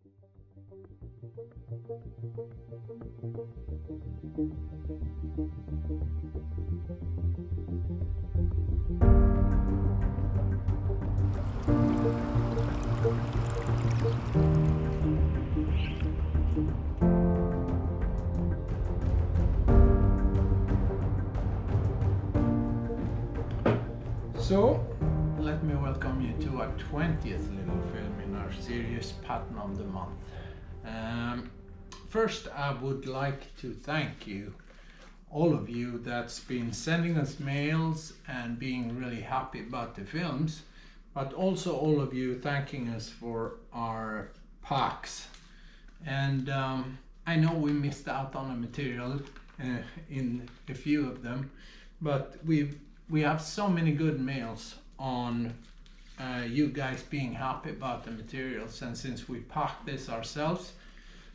So, let me welcome you to our 20th little film in our series Pattern of the Month. First, I would like to thank you, all of you that's been sending us mails and being really happy about the films, but also all of you thanking us for our packs. And I know we missed out on the material in a few of them, but we have so many good mails on you guys being happy about the materials, and since we packed this ourselves,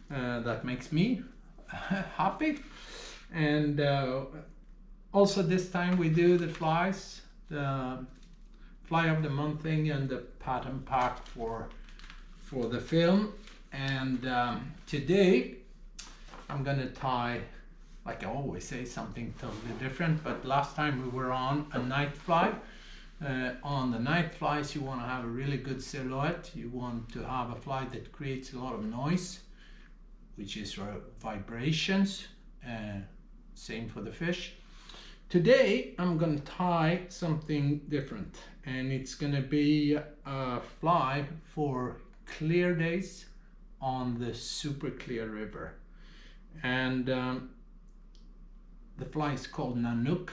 that makes me happy. And also this time we do the flies, the fly of the month thing and the pattern pack for the film. And today I'm gonna tie, like I always say, something totally different, but last time we were on a night fly. On the night flies you want to have a really good silhouette. You want to have a fly that creates a lot of noise, which is vibrations. Same for the fish. Today I'm going to tie something different, and it's going to be a fly for clear days on the super clear river. And the fly is called Nanook,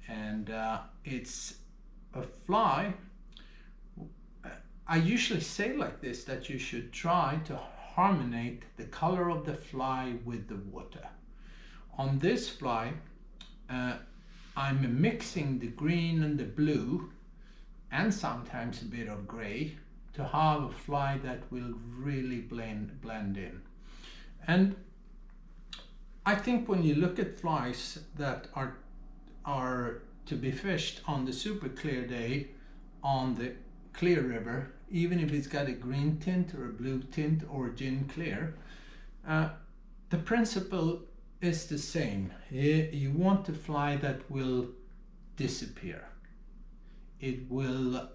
and it's a fly. I usually say like this, that you should try to harmonize the color of the fly with the water. On this fly I'm mixing the green and the blue and sometimes a bit of gray to have a fly that will really blend in. And I think when you look at flies that are to be fished on the super clear day on the clear river, even if it's got a green tint or a blue tint or gin clear, the principle is the same. You want a fly that will disappear. It will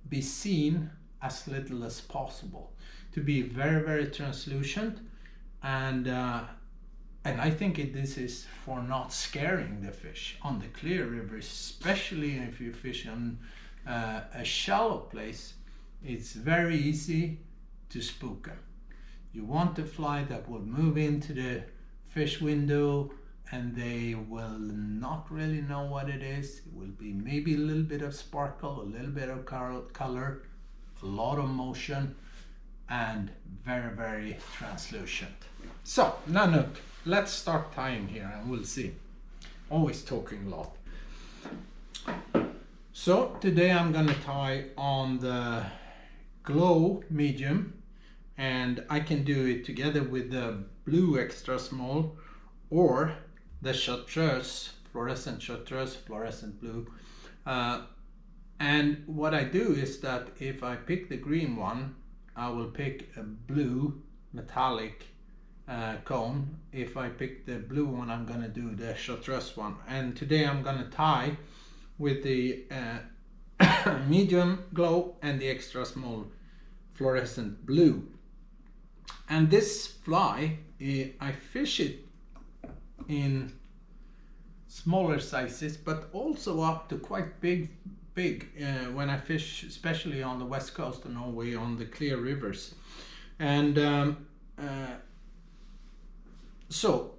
be seen as little as possible, to be very, very translucent, and I think this is for not scaring the fish on the clear river, especially if you fish on a shallow place. It's very easy to spook them. You want a fly that will move into the fish window and they will not really know what it is. It will be maybe a little bit of sparkle, a little bit of color, a lot of motion, and very, very translucent. So Nanook, let's start tying here and we'll see. Always talking a lot. So today I'm gonna tie on the glow medium, and I can do it together with the blue extra small or the chartreuse, fluorescent chartreuse, fluorescent blue. And what I do is that if I pick the green one, I will pick a blue metallic cone. If I pick the blue one, I'm gonna do the chartreuse one. And today I'm gonna tie with the medium glow and the extra small fluorescent blue. And this fly, I fish it in smaller sizes, but also up to quite big when I fish, especially on the west coast of Norway on the clear rivers. And so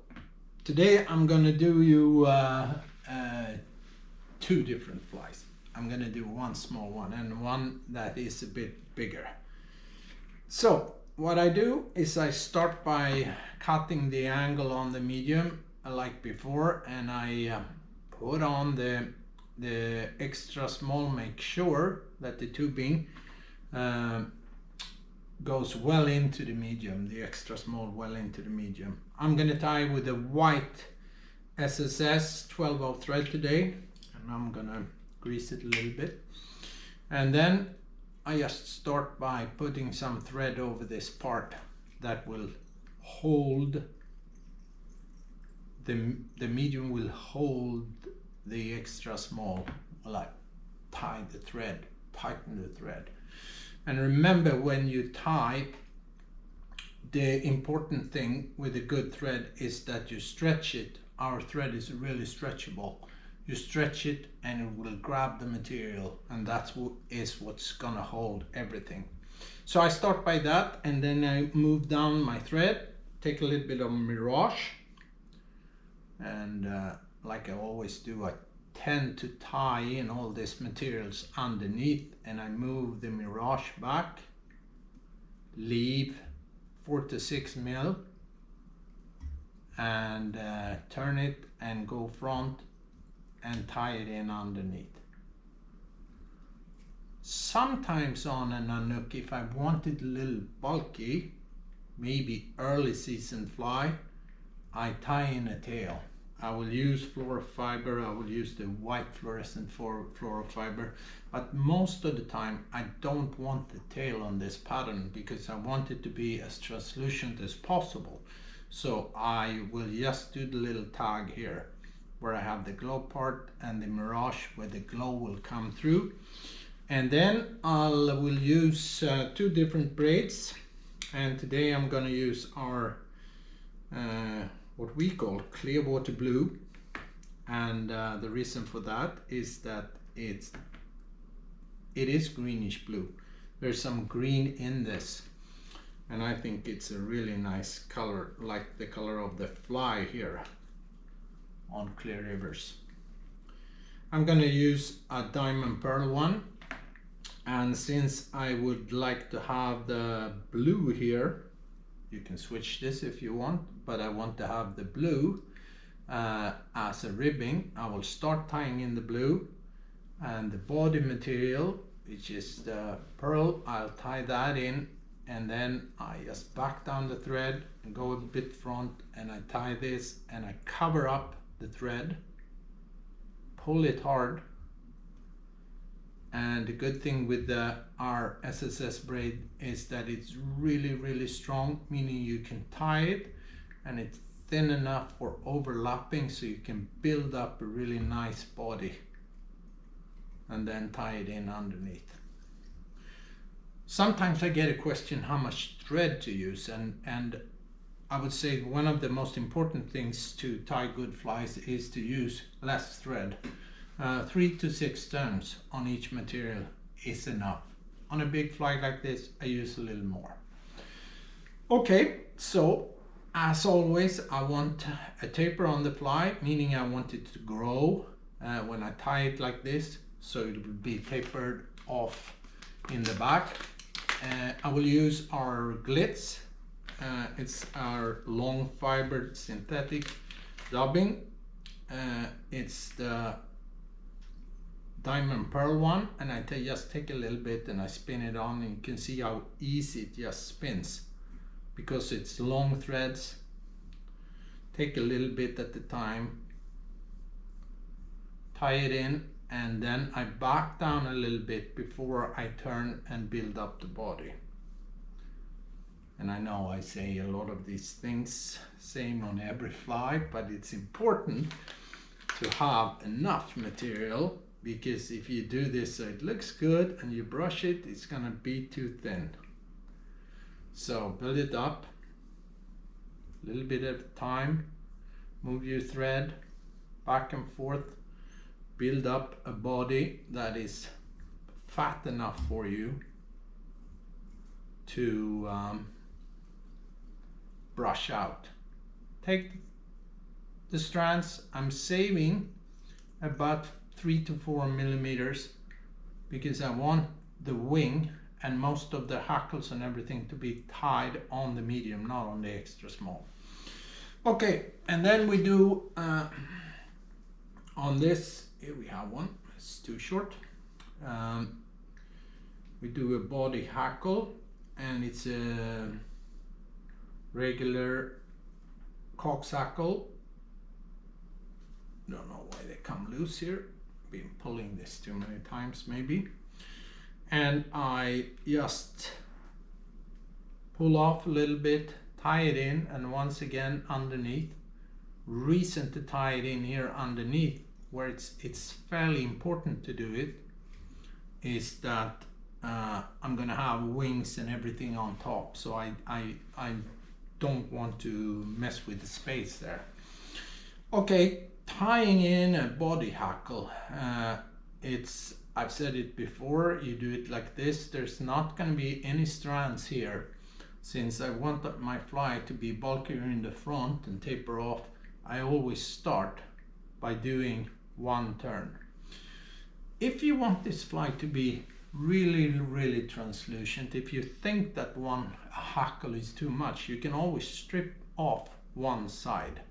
today I'm gonna do you two different flies. I'm gonna do one small one and one that is a bit bigger. So what I do is I start by cutting the angle on the medium like before, and I put on the extra small, make sure that the tubing goes well into the medium, the extra small well into the medium. I'm gonna tie with a white SSS 12/0 thread today, and I'm gonna grease it a little bit. And then I just start by putting some thread over this part that will hold the medium, will hold the extra small, like tie the thread, tighten the thread. And remember, when you tie, the important thing with a good thread is that you stretch it. Our thread is really stretchable. You stretch it and it will grab the material, and that's what's gonna hold everything. So I start by that, and then I move down my thread, take a little bit of mirage, and like I always do, I tend to tie in all these materials underneath, and I move the mirage back, leave 4 to 6 mil, and turn it and go front and tie it in underneath. Sometimes on a Nanook, if I want it a little bulky, maybe early season fly, I tie in a tail. I will use fluorofiber, I will use the white fluorescent fluorofiber, but most of the time I don't want the tail on this pattern because I want it to be as translucent as possible. So I will just do the little tag here where I have the glow part and the mirage where the glow will come through. And then I will use 2 different braids, and today I'm going to use our what we call clearwater blue, and the reason for that is that it is greenish blue. There's some green in this, and I think it's a really nice color, like the color of the fly here on clear rivers. I'm going to use a diamond pearl one, and since I would like to have the blue here, you can switch this if you want, but I want to have the blue as a ribbing. I will start tying in the blue, and the body material, which is the pearl, I'll tie that in, and then I just back down the thread and go a bit front, and I tie this and I cover up the thread, pull it hard. And the good thing with our SSS braid is that it's really strong, meaning you can tie it and it's thin enough for overlapping, so you can build up a really nice body and then tie it in underneath. Sometimes I get a question how much thread to use, and I would say one of the most important things to tie good flies is to use less thread. 3 to 6 turns on each material is enough. On a big fly like this, I use a little more. Okay, so as always, I want a taper on the fly, meaning I want it to grow when I tie it like this, so it will be tapered off in the back. I will use our glitz. It's our long fibered synthetic dubbing. It's the diamond pearl one, and I just take a little bit and I spin it on, and you can see how easy it just spins because it's long threads. Take a little bit at a time, tie it in, and then I back down a little bit before I turn and build up the body. And I know I say a lot of these things, same on every fly, but it's important to have enough material, because if you do this so it looks good and you brush it, it's gonna be too thin. So build it up a little bit at a time, move your thread back and forth, build up a body that is fat enough for you to brush out. Take the strands. I'm saving about 3 to 4 millimeters because I want the wing and most of the hackles and everything to be tied on the medium, not on the extra small. Okay, and then we do on this, here we have one, it's too short. We do a body hackle, and it's a regular cox hackle. Don't know why they come loose here. Been pulling this too many times maybe. and I just pull off a little bit, tie it in, and once again underneath. Reason to tie it in here underneath, where it's fairly important to do it, is that I'm gonna have wings and everything on top, so I don't want to mess with the space there. Okay, tying in a body hackle, I've said it before, you do it like this. There's not going to be any strands here. Since I want my fly to be bulkier in the front and taper off, I always start by doing one turn. If you want this fly to be really translucent, if you think that one hackle is too much, you can always strip off one side.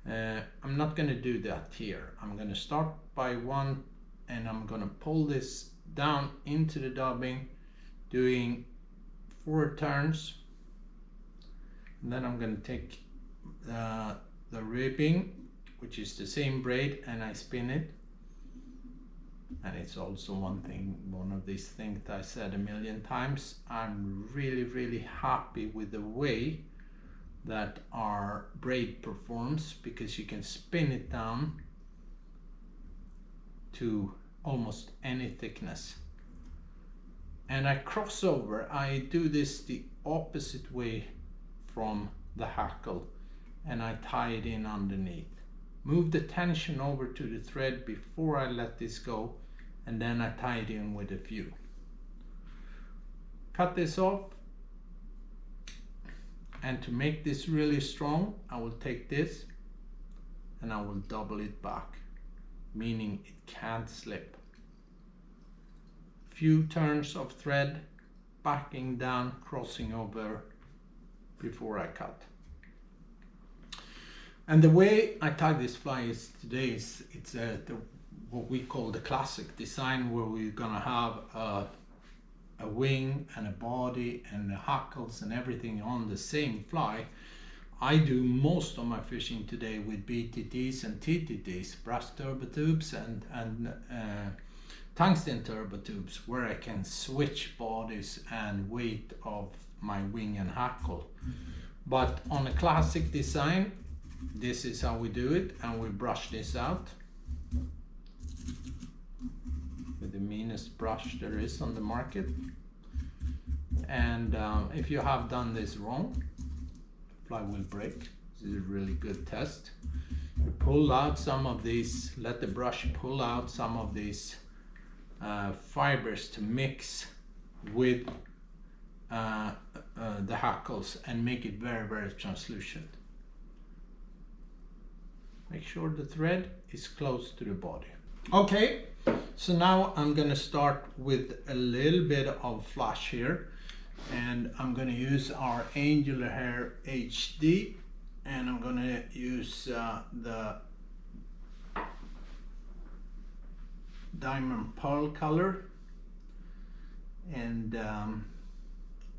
I'm not going to do that here. I'm going to start by one, and I'm going to pull this down into the dubbing, doing 4 turns, and then I'm going to take the ribbing, which is the same braid, and I spin it. And it's also one of these things that I said a million times, I'm really happy with the way that our braid performs, because you can spin it down to almost any thickness. And I cross over, I do this the opposite way from the hackle, and I tie it in underneath. Move the tension over to the thread before I let this go, and then I tie it in with a few. Cut this off, and to make this really strong, I will take this and I will double it back, meaning it can't slip. Few turns of thread, backing down, crossing over before I cut. And the way I tie this fly is today is what we call the classic design, where we're gonna have a wing and a body and the hackles and everything on the same fly. I do most of my fishing today with BTTs and TTTs, brass turbo tubes and tungsten turbo tubes, where I can switch bodies and weight of my wing and hackle. But on a classic design, this is how we do it, and we brush this out with the meanest brush there is on the market. And if you have done this wrong, the fly will break. This is a really good test. You pull out some of these, let the brush pull out some of these fibers to mix with the hackles and make it very translucent. Make sure the thread is close to the body. Okay, so now I'm gonna start with a little bit of flash here, and I'm gonna use our Angular Hair HD, and I'm gonna use the diamond pearl color, and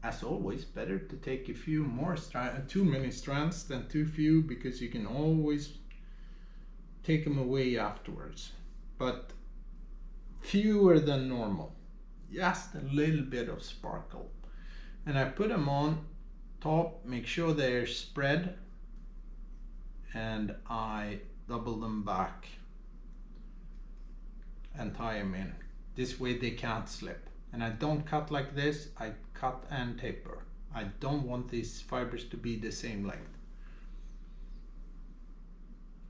as always, better to take a few more too many strands than too few, because you can always take them away afterwards, but fewer than normal, just a little bit of sparkle. And I put them on top, make sure they're spread, and I double them back and tie them in. This way they can't slip. And I don't cut like this, I cut and taper. I don't want these fibers to be the same length.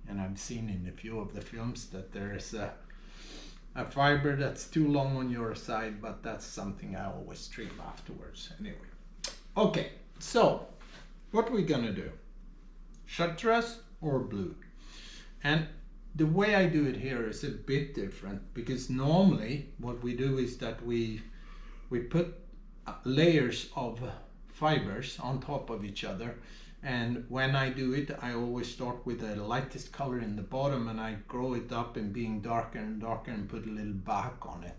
And I've seen in a few of the films that there is a fiber that's too long on your side, but that's something I always trim afterwards anyway. Okay, so what we're gonna do, chartreuse or blue. And the way I do it here is a bit different, because normally what we do is that we put layers of fibers on top of each other. And when I do it, I always start with the lightest color in the bottom, and I grow it up in being darker and darker and put a little back on it.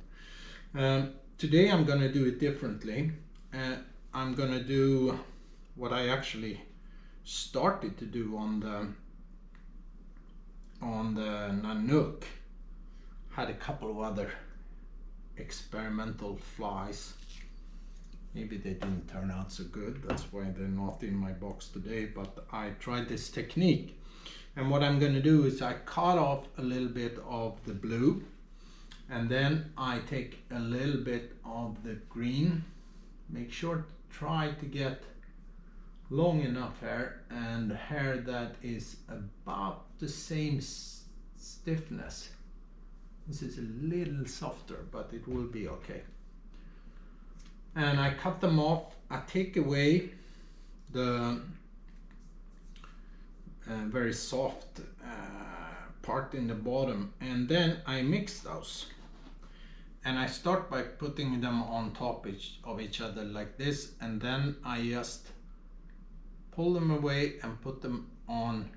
Today I'm going to do it differently. I'm going to do what I actually started to do on the Nanook. Had a couple of other experimental flies. Maybe they didn't turn out so good, that's why they're not in my box today, but I tried this technique. And what I'm going to do is I cut off a little bit of the blue, and then I take a little bit of the green. Make sure to try to get long enough hair, and hair that is about the same stiffness. This is a little softer, but it will be okay. And I cut them off. I take away the very soft part in the bottom, and then I mix those. And I start by putting them on top of each other like this, and then I just pull them away and put them on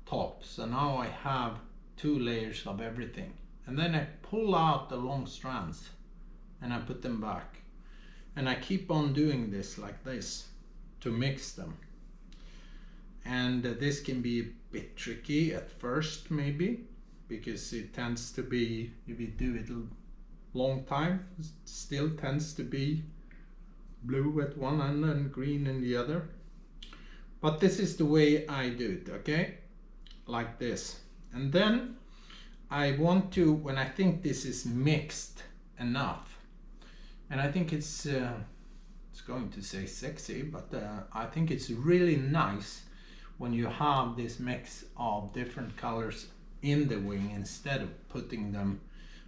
top. So now I have 2 layers of everything. And then I pull out the long strands and I put them back. And I keep on doing this like this to mix them. And this can be a bit tricky at first maybe, because it tends to be, if you do it a long time, it still tends to be blue at one end and green in the other. But this is the way I do it, okay? Like this. And then I want to, when I think this is mixed enough, and I think it's going to say sexy, but I think it's really nice when you have this mix of different colors in the wing instead of putting them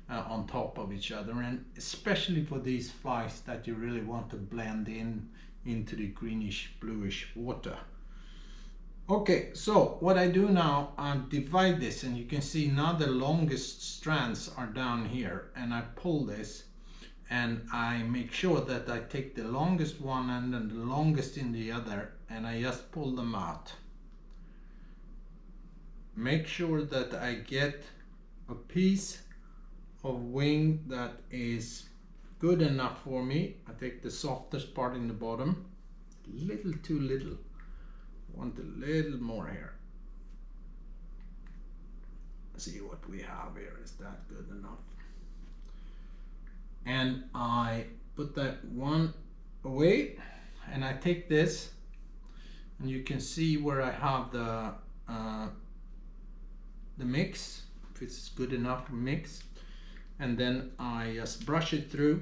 on top of each other, and especially for these flies that you really want to blend into the greenish bluish water. Okay, so what I do now, I divide this, and you can see now the longest strands are down here, and I pull this and I make sure that I take the longest one end and the longest in the other, and I just pull them out. Make sure that I get a piece of wing that is good enough for me. I take the softest part in the bottom, little too little. Want a little more here. See what we have here. Is that good enough? And I put that one away, and I take this, and you can see where I have the mix, if it's good enough mix, and then I just brush it through.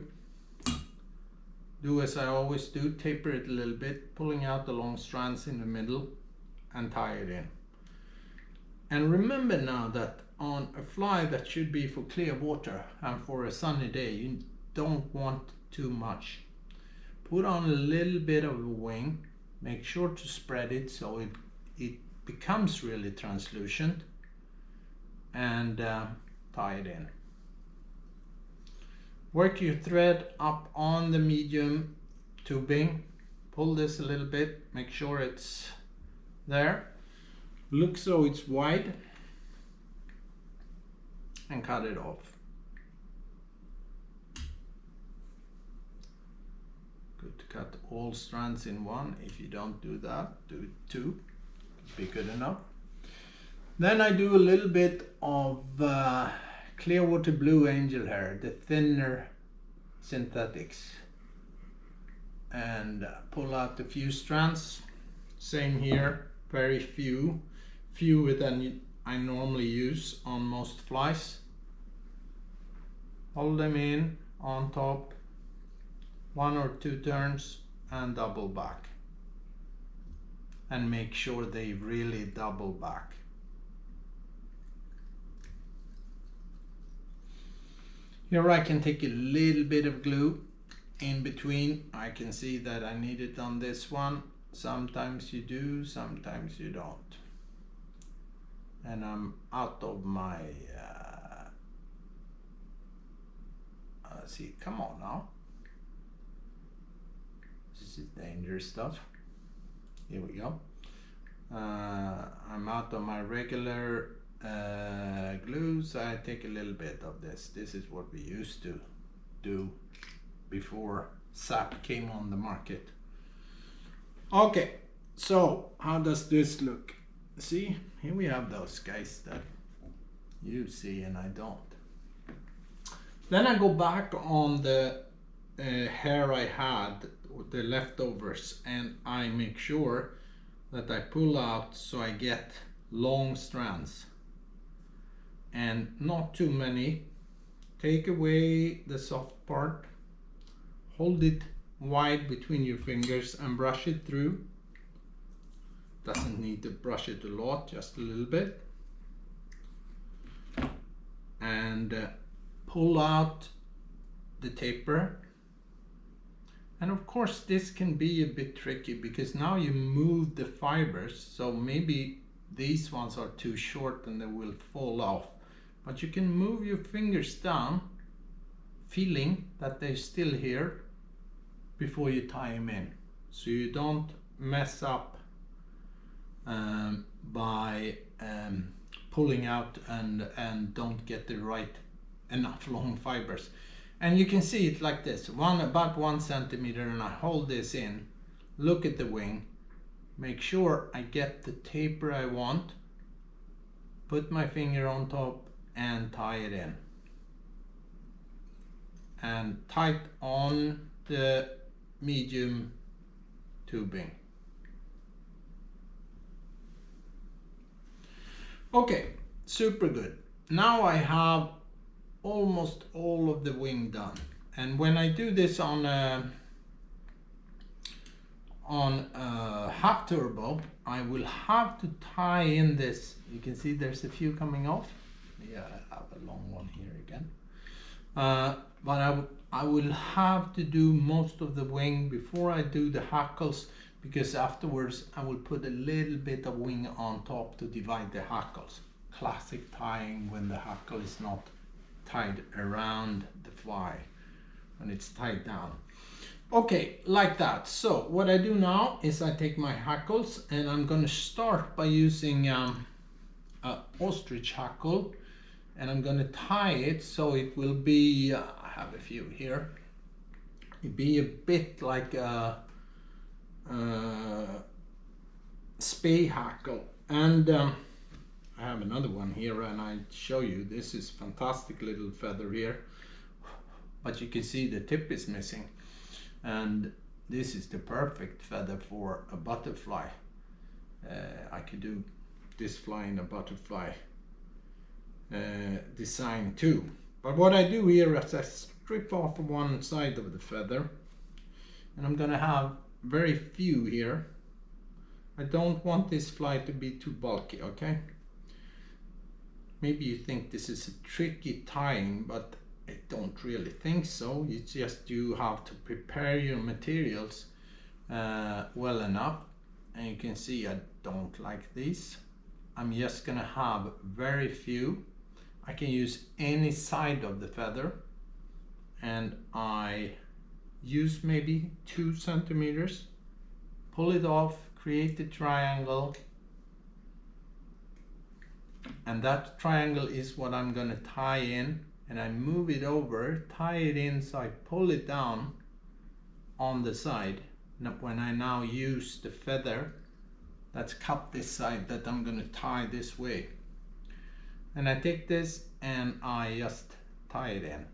Do as I always do, taper it a little bit, pulling out the long strands in the middle and tie it in. And remember now that on a fly that should be for clear water and for a sunny day, you don't want too much. Put on a little bit of a wing, make sure to spread it so it becomes really translucent, and tie it in. Work your thread up on the medium tubing, pull this a little bit, make sure it's there, look so it's wide, and cut it off. Good to cut all strands in one. If you don't do that, do 2, be good enough. Then I do a little bit of clearwater blue angel hair, the thinner synthetics, and pull out a few strands. Same here, very fewer than I normally use on most flies. Hold them in on top, 1 or 2 turns, and double back, and make sure they really double back. Here I can take a little bit of glue in between. I can see that I need it on this one. Sometimes you do, sometimes you don't. And I'm out of my, see, come on now. This is dangerous stuff. Here we go. I'm out of my regular glue, so I take a little bit of this. This is what we used to do before SAP came on the market. Okay, so how does this look? See, here we have those guys that you see and I don't. Then I go back on the hair I had, the leftovers, and I make sure that I pull out so I get long strands and not too many. Take away the soft part, hold it wide between your fingers and brush it through. Doesn't need to brush it a lot, just a little bit. And pull out the taper. And of course this can be a bit tricky because now you move the fibers, so maybe these ones are too short and they will fall off. But you can move your fingers down, feeling that they're still here before you tie them in, so you don't mess up by pulling out and don't get the right enough long fibers. And you can see it like this, about 1 centimeter, and I hold this in, look at the wing, make sure I get the taper I want, put my finger on top and tie it in. And tight on the medium tubing. Okay, super good. Now I have almost all of the wing done, and when I do this on half turbo, I will have to tie in this. You can see there's a few coming off. Yeah, I have a long one here again. But I will have to do most of the wing before I do the hackles, because afterwards I will put a little bit of wing on top to divide the hackles. Classic tying when the hackle is not tied around the fly, when it's tied down. Okay, like that. So what I do now is I take my hackles and I'm going to start by using a ostrich hackle, and I'm going to tie it so it will be, I have a few here, it be a bit like a spay hackle. And I have another one here and I show you. This is fantastic little feather here, but you can see the tip is missing, and this is the perfect feather for a butterfly. I could do this fly in a butterfly design too. But what I do here is I strip off one side of the feather, and I'm gonna have very few here. I don't want this fly to be too bulky, okay? Maybe you think this is a tricky tying, but I don't really think so. It's just you have to prepare your materials well enough. And you can see I don't like these. I'm just gonna have very few. I can use any side of the feather, and I use maybe 2 centimeters, pull it off, create the triangle, and that triangle is what I'm going to tie in, and I move it over, tie it in, so I pull it down on the side. Now, when I now use the feather that's cut this side that I'm going to tie this way, and I take this and I just tie it in.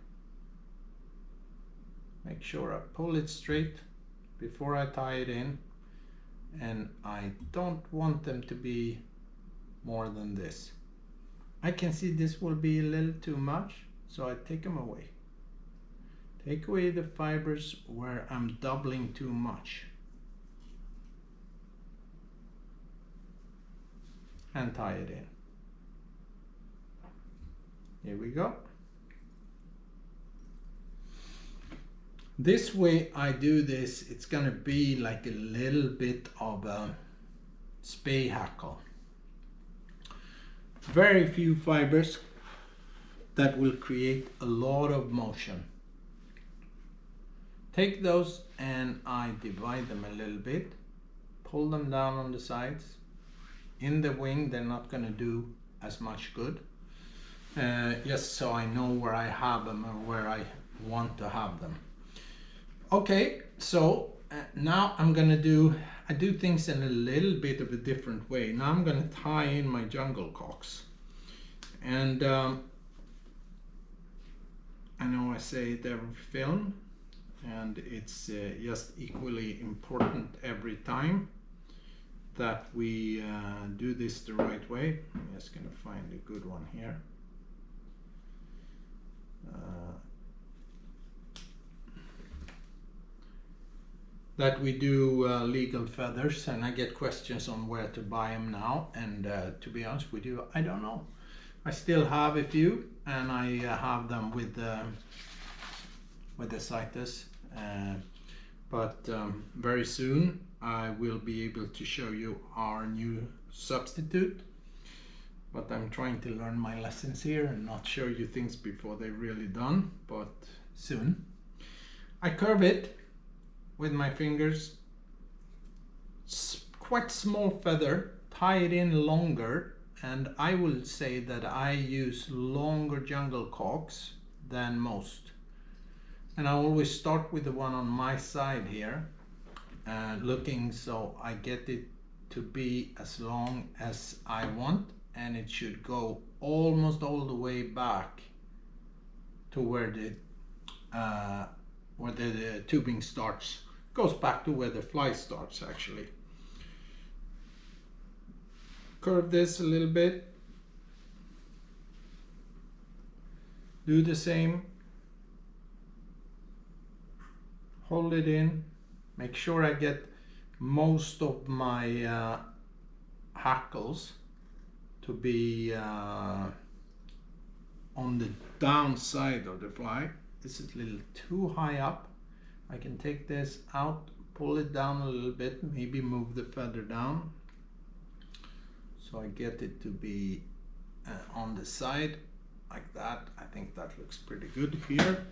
Make sure I pull it straight before I tie it in, and I don't want them to be more than this. I can see this will be a little too much, so I take them away. Take away the fibers where I'm doubling too much, and tie it in. Here we go. This way I do this, it's gonna be like a little bit of a spay hackle. Very few fibers that will create a lot of motion. Take those and I divide them a little bit, pull them down on the sides. In the wing they're not going to do as much good, just so I know where I have them or where I want to have them. Okay, so now I'm gonna I do things in a little bit of a different way. Now I'm gonna tie in my jungle cocks, and I know I say it every film, and it's just equally important every time that we do this the right way. I'm just gonna find a good one here. That we do legal feathers, and I get questions on where to buy them now, and to be honest with you, I don't know. I still have a few, and I have them with the Citus, but very soon I will be able to show you our new substitute. But I'm trying to learn my lessons here and not show you things before they're really done, but soon. I curve it with my fingers, quite small feather, tie it in longer, and I will say that I use longer jungle corks than most. And I always start with the one on my side here, looking so I get it to be as long as I want, and it should go almost all the way back to where the tubing starts. Goes back to where the fly starts actually. Curve this a little bit. Do the same. Hold it in. Make sure I get most of my hackles to be on the downside of the fly. This is a little too high up. I can take this out, pull it down a little bit, maybe move the feather down so I get it to be on the side like that. I think that looks pretty good here.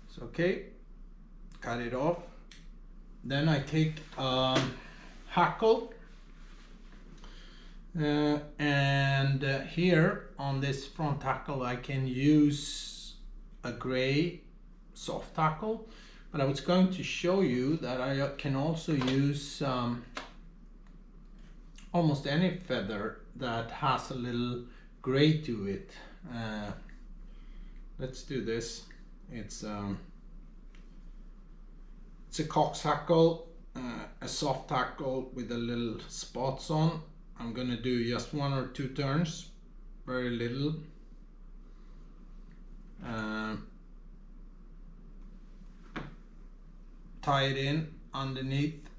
It's okay. Cut it off. Then I take hackle, and here on this front hackle I can use a gray soft hackle. But I was going to show you that I can also use almost any feather that has a little gray to it. Let's do this. It's a cox hackle, a soft hackle with a little spots on. I'm gonna do just 1 or 2 turns, very little. Tie it in underneath,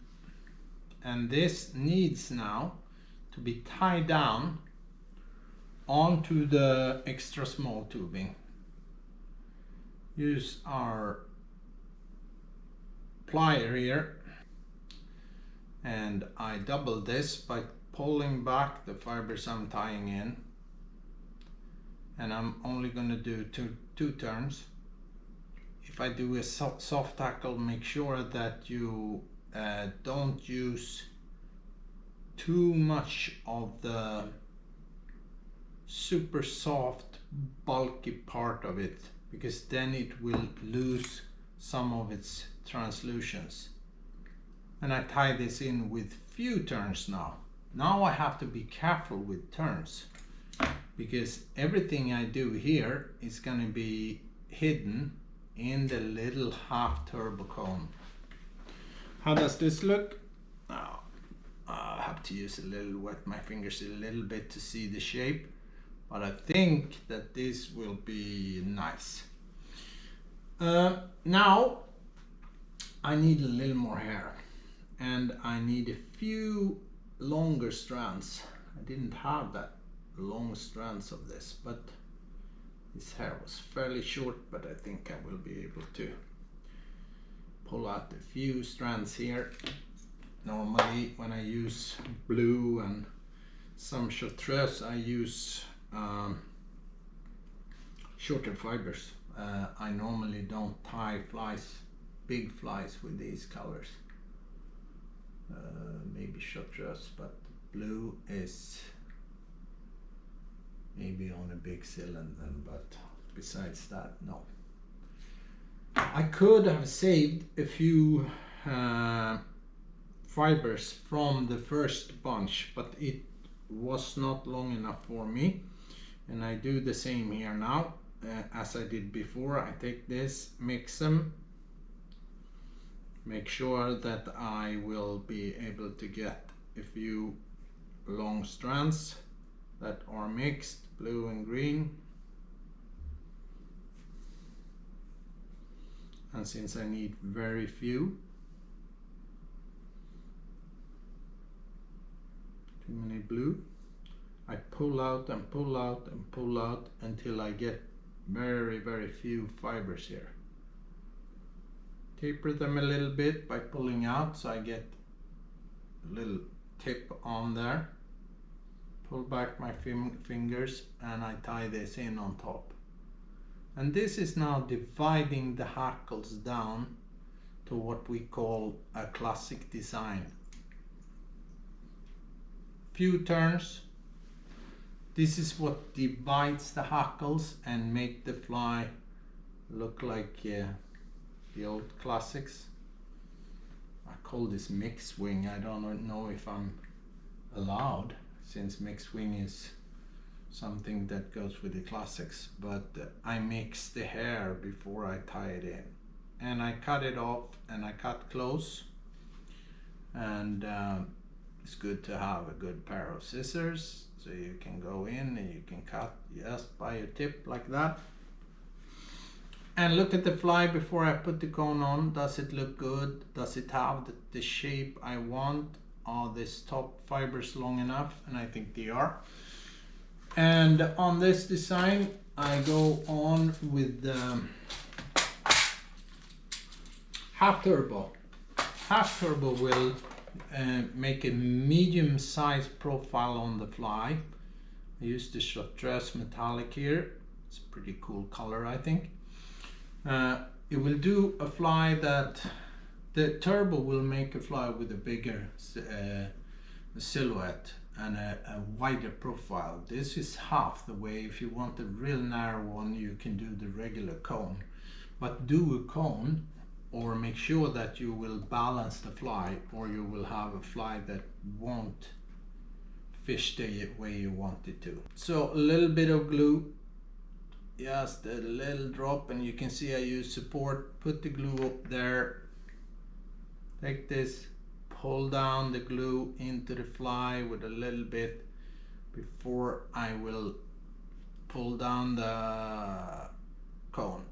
and this needs now to be tied down onto the extra small tubing. Use our plier here, and I double this by pulling back the fibers I'm tying in, and I'm only going to do two turns. If I do a soft tackle, make sure that you don't use too much of the super soft bulky part of it, because then it will lose some of its translucence. And I tie this in with few turns now. Now I have to be careful with turns, because everything I do here is going to be hidden in the little half turbo cone. How does this look? Oh, I have to use a little, wet my fingers a little bit to see the shape, but I think that this will be nice. Now I need a little more hair, and I need a few longer strands. I didn't have that long strands of this, but this hair was fairly short, but I think I will be able to pull out a few strands here. Normally when I use blue and some chartreuse, I use shorter fibers. I normally don't tie flies, big flies, with these colors. Maybe chartreuse, but blue is maybe on a big cylinder, but besides that, no. I could have saved a few fibers from the first bunch, but it was not long enough for me, and I do the same here now. as I did before, I take this, mix them, make sure that I will be able to get a few long strands that are mixed, blue and green. And since I need very few, too many blue, I pull out and pull out and pull out until I get very few fibers here. Taper them a little bit by pulling out so I get a little tip on there. Pull back my fingers and I tie this in on top. And this is now dividing the hackles down to what we call a classic design. Few turns. This is what divides the hackles and make the fly look like the old classics. I call this mixed wing. I don't know if I'm allowed, since mixed wing is something that goes with the classics, but I mix the hair before I tie it in, and I cut it off and I cut close, and it's good to have a good pair of scissors so you can go in and you can cut just by a tip like that. And look at the fly before I put the cone on. Does it look good? Does it have the shape I want? Are these top fibers long enough? And I think they are. And on this design I go on with the half turbo. Half turbo will make a medium sized profile on the fly. I use the chartreuse metallic here. It's a pretty cool color, I think. It will do a fly that the turbo will make a fly with a bigger silhouette and a wider profile. This is half the way. If you want a real narrow one, you can do the regular cone, but do a cone, or make sure that you will balance the fly, or you will have a fly that won't fish the way you want it to. So a little bit of glue, just a little drop, and you can see I use support. Put the glue up there, take this, pull down the glue into the fly with a little bit before I will pull down the cone.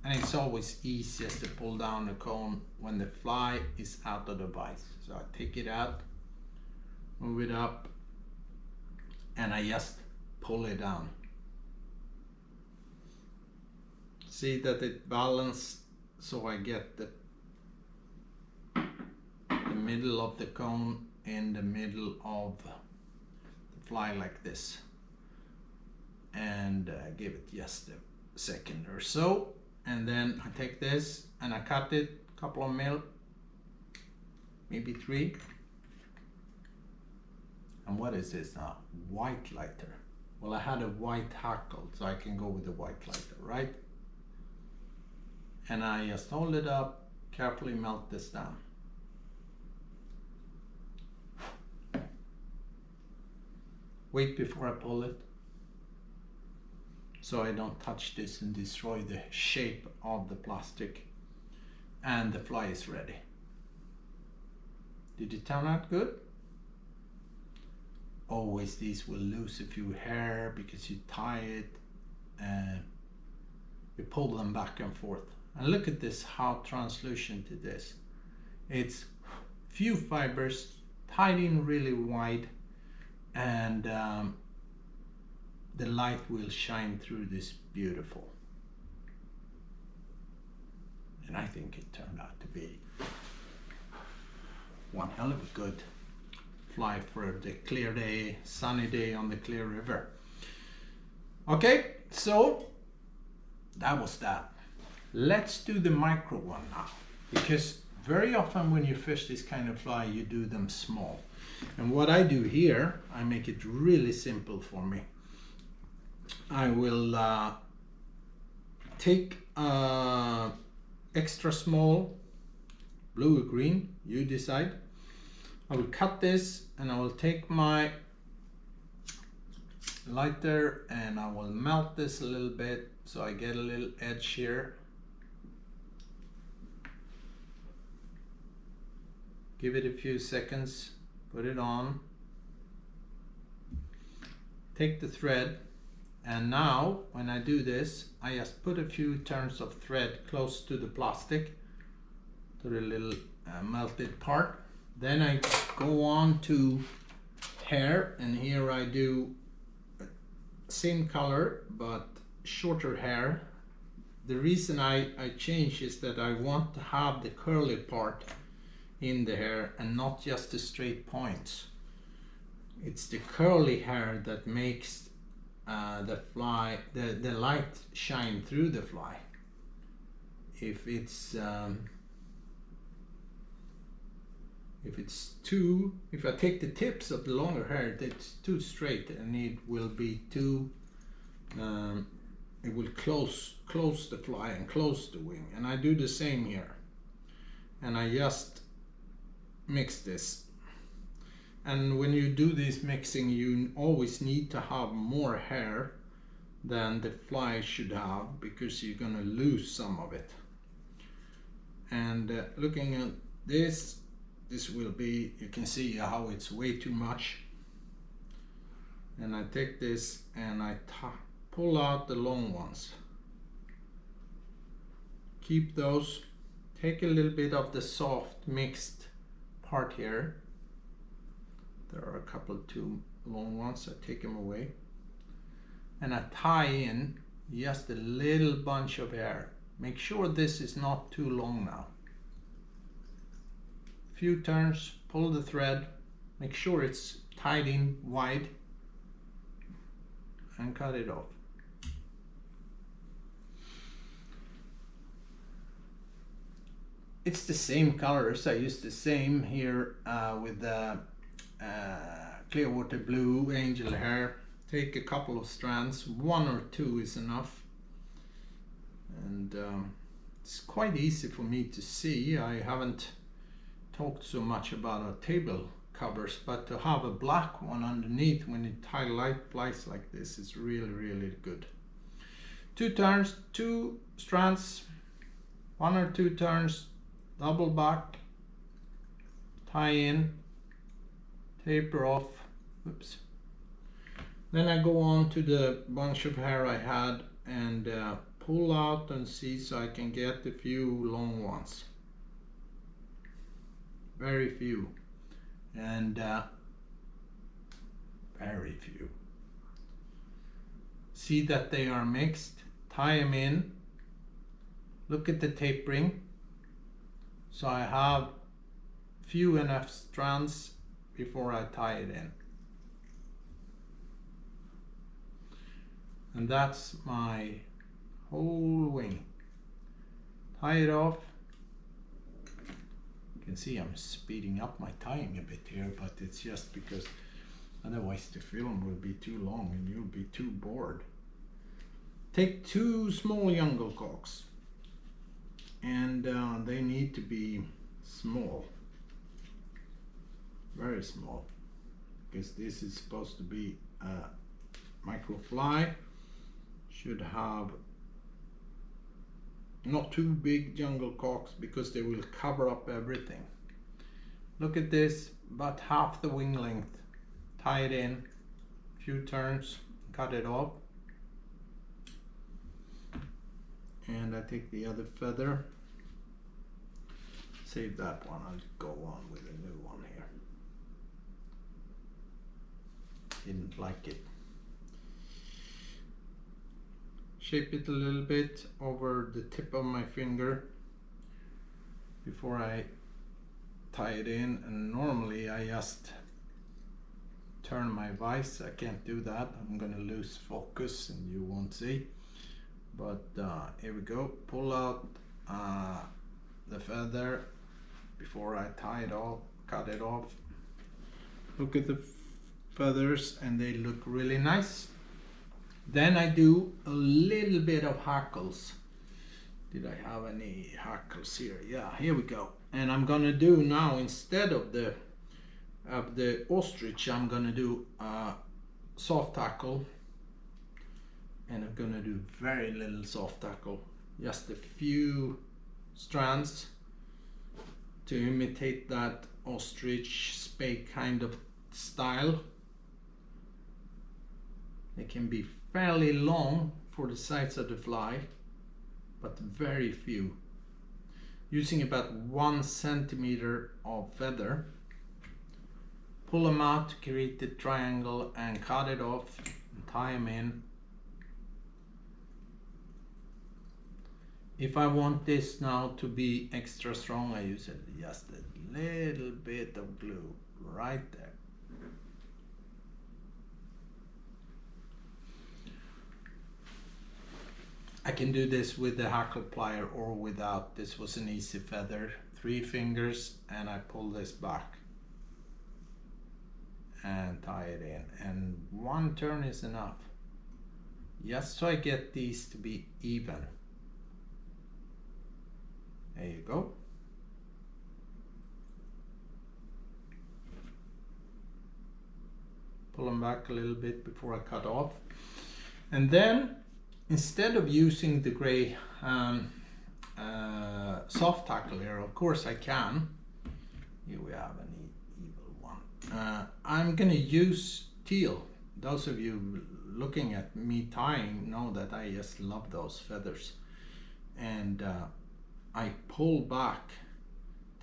And it's always easiest to pull down the cone when the fly is out of the vise. So I take it out, move it up, and I just pull it down. See that it balances, so I get the middle of the cone in the middle of the fly like this, and give it just a second or so, and then I take this and I cut it a couple of mil, maybe 3. And what is this now? White lighter. Well, I had a white hackle, so I can go with the white lighter, right? And I just hold it up, carefully melt this down. Wait before I pull it, so I don't touch this and destroy the shape of the plastic. And the fly is ready. Did it turn out good? Always these will lose a few hair because you tie it and you pull them back and forth. And look at this, how translucent it is. It's few fibers, tied in really wide, and the light will shine through this beautiful. And I think it turned out to be one hell of a good fly for the clear day, sunny day on the clear river. Okay, so that was that. Let's do the micro one now, because very often when you fish this kind of fly, you do them small. And what I do here, I make it really simple for me. I will take extra small, blue or green, you decide. I will cut this and I will take my lighter, and I will melt this a little bit so I get a little edge here. Give it a few seconds, put it on, take the thread, and now when I do this, I just put a few turns of thread close to the plastic, to the little melted part. Then I go on to hair, and here I do same color but shorter hair. The reason I change is that I want to have the curly part in the hair and not just the straight points. It's the curly hair that makes the light shine through the fly. If it's if I take the tips of the longer hair, it's too straight, and it will be too it will close the fly and close the wing. And I do the same here, and I just mix this. And when you do this mixing, you always need to have more hair than the fly should have, because you're gonna lose some of it. And looking at this will be, you can see how it's way too much. And I take this and I pull out the long ones. Keep those. Take a little bit of the soft mixed part here. There are a couple of too long ones. I take them away. And I tie in just a little bunch of hair. Make sure this is not too long now. Few turns, pull the thread, make sure it's tied in wide, and cut it off. It's the same colors. I use the same here with the clearwater blue angel hair. Take a couple of strands, 1 or 2 is enough. And it's quite easy for me to see. I haven't talked so much about our table covers, but to have a black one underneath when you tie light flies like this is really, really good. 2 turns, 2 strands, 1 or 2 turns, double back, tie in, taper off. Oops. Then I go on to the bunch of hair I had and pull out and see, so I can get a few long ones. Very few, and very few. See that they are mixed, tie them in, look at the tapering. So I have few enough strands before I tie it in. And that's my whole wing. Tie it off. You can see I'm speeding up my tying a bit here, but it's just because otherwise the film will be too long and you'll be too bored. Take 2 small jungle cocks, and they need to be small, very small, because this is supposed to be a micro fly. Should have not too big jungle cocks because they will cover up everything. Look at this, about half the wing length. Tie it in, few turns, cut it off. And I take the other feather, save that one, I'll go on with a new one here. Didn't like it. Shape it a little bit over the tip of my finger before I tie it in, and normally I just turn my vise. I can't do that, I'm gonna lose focus and you won't see. But here we go, pull out the feather before I tie it off, cut it off. Look at the feathers and they look really nice. Then I do a little bit of hackles. Did I have any hackles here? Yeah, here we go. And I'm gonna do now, instead of the ostrich, I'm gonna do soft tackle, and I'm gonna do very little soft tackle, just a few strands to imitate that ostrich spake kind of style. They can be fairly long for the size of the fly, but very few. Using about 1 centimeter of feather, pull them out to create the triangle and cut it off and tie them in. If I want this now to be extra strong, I use just a little bit of glue right there. I can do this with the hackle plier or without. This was an easy feather, 3 fingers, and I pull this back and tie it in, and 1 turn is enough, just so I get these to be even. There you go. Pull them back a little bit before I cut off, and then instead of using the gray soft tackle here, of course I can. Here we have an evil one. I'm gonna use teal. Those of you looking at me tying know that I just love those feathers. And I pull back,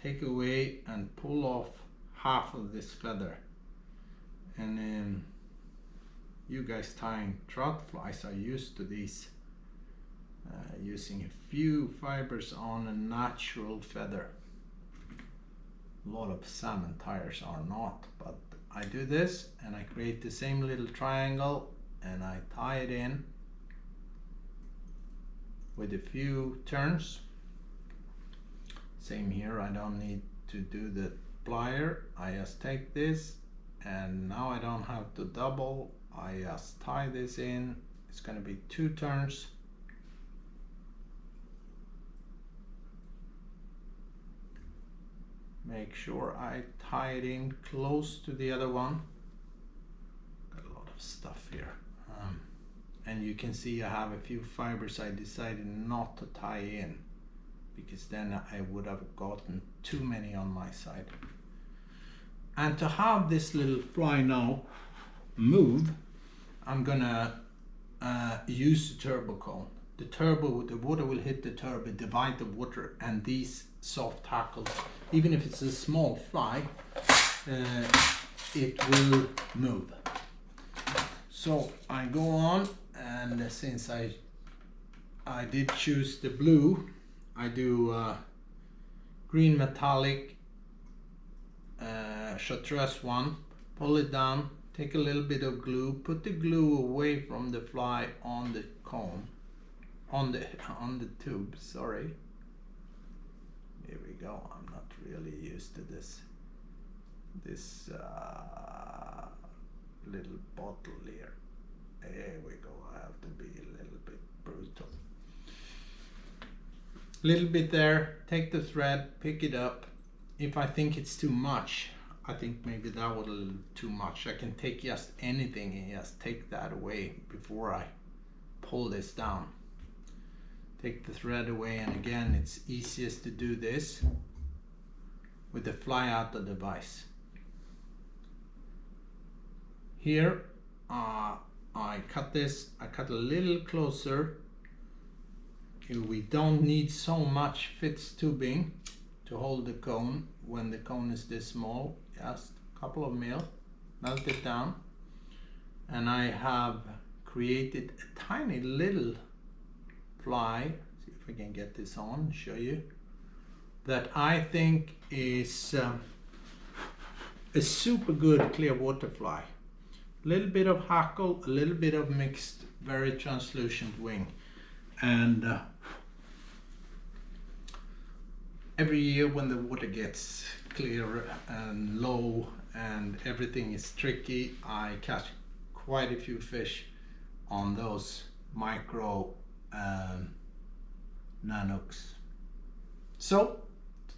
take away and pull off half of this feather. And then you guys tying trout flies are used to these, using a few fibers on a natural feather. A lot of salmon tyers are not, but I do this and I create the same little triangle and I tie it in with a few turns. Same here, I don't need to do the plier. I just take this, and now I don't have to double. I just tie this in. It's going to be 2 turns. Make sure I tie it in close to the other one. Got a lot of stuff here. And you can see I have a few fibers I decided not to tie in, because then I would have gotten too many on my side. And to have this little fly now move, I'm gonna use the turbo cone. The water will hit the turbo, divide the water, and these soft tackles, even if it's a small fly, it will move. So I go on, and since I did choose the blue, I do green metallic chartreuse one, pull it down, take a little bit of glue, put the glue away from the fly on the cone, on the tube, sorry. Here we go. I'm not really used to this little bottle here. There we go. I have to be a little bit brutal. Little bit there, take the thread, pick it up. If I think it's too much, I think maybe that was a little too much, I can take just anything and just take that away before I pull this down. Take the thread away, and again, it's easiest to do this with the fly out of the vise. Here I cut this, I cut a little closer. We don't need so much fitz tubing to hold the cone when the cone is this small, just a couple of mil, melt it down, and I have created a tiny little fly, see if we can get this on, show you, that I think is a super good clear water fly. A little bit of hackle, a little bit of mixed, very translucent wing, and every year when the water gets clear and low and everything is tricky, I catch quite a few fish on those micro Nanooks. So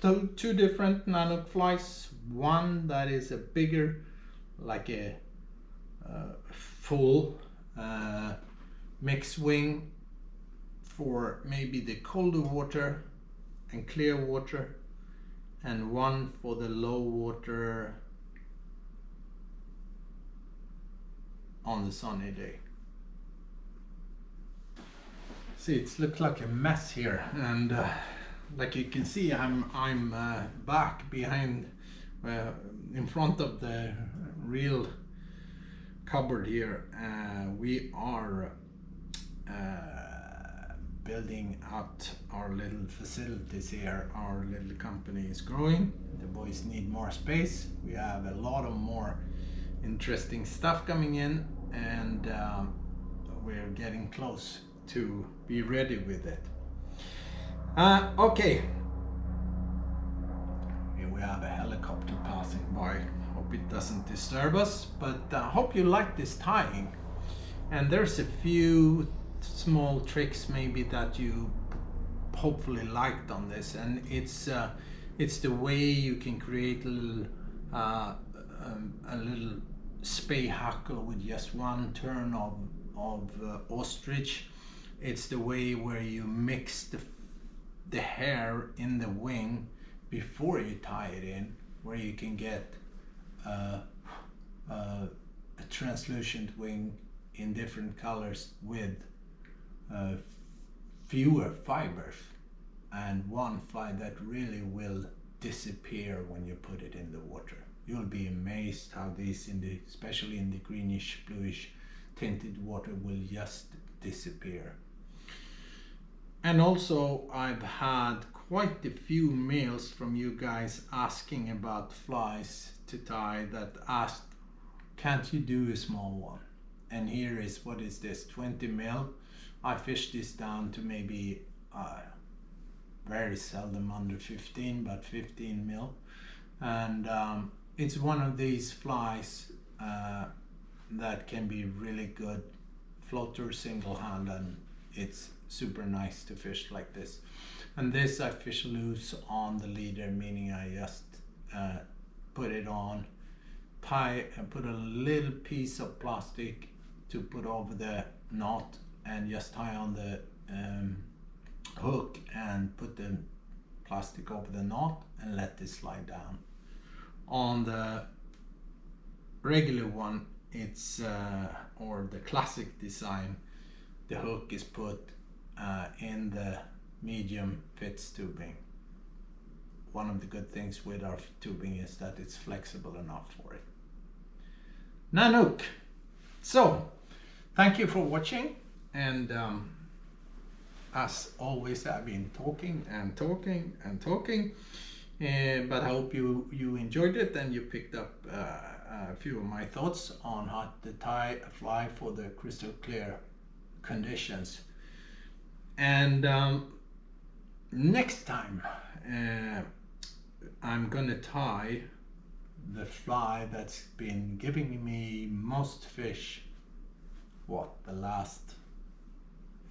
two different Nanook flies, one that is a bigger, like a full mixed wing for maybe the colder water and clear water, and one for the low water on the sunny day. See, it looks like a mess here, and like you can see, I'm back behind, in front of the real cupboard here. We are building out our little facilities here. Our little company is growing. The boys need more space. We have a lot of more interesting stuff coming in, and we're getting close to be ready with it. Okay, here we have a helicopter passing by. Hope it doesn't disturb us, but I hope you like this tying. And there's a few small tricks maybe that you hopefully liked on this, and it's the way you can create a little spay hackle with just one turn of ostrich. It's the way where you mix the hair in the wing before you tie it in, where you can get a translucent wing in different colors with fewer fibers, and one fiber that really will disappear when you put it in the water. You'll be amazed how these, especially in the greenish bluish tinted water, will just disappear. And also, I've had quite a few mails from you guys asking about flies to tie, that asked, can't you do a small one? And here is, what is this, 20 mil? I fished this down to maybe very seldom under 15, but 15 mil. And it's one of these flies that can be really good floater single hand, and it's super nice to fish like this. And this I fish loose on the leader, meaning I just put it on, tie, and put a little piece of plastic to put over the knot, and just tie on the hook and put the plastic over the knot and let this slide down. On the regular one, it's or the classic design, the hook is put in the medium fits tubing. One of the good things with our tubing is that it's flexible enough for it. Nanook. So thank you for watching, and as always, I've been talking and talking and talking, but I hope you enjoyed it, and you picked up a few of my thoughts on how to tie a fly for the crystal clear conditions. And next time I'm gonna tie the fly that's been giving me most fish, what, the last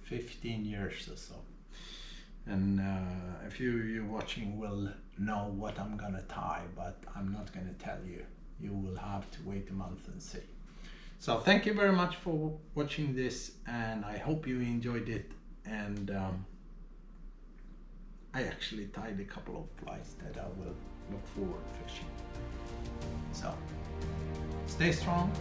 15 years or so. And if you're watching will know what I'm gonna tie, but I'm not gonna tell you. You will have to wait a month and see. So thank you very much for watching this, and I hope you enjoyed it. And I actually tied a couple of flies that I will look forward to fishing. So stay strong.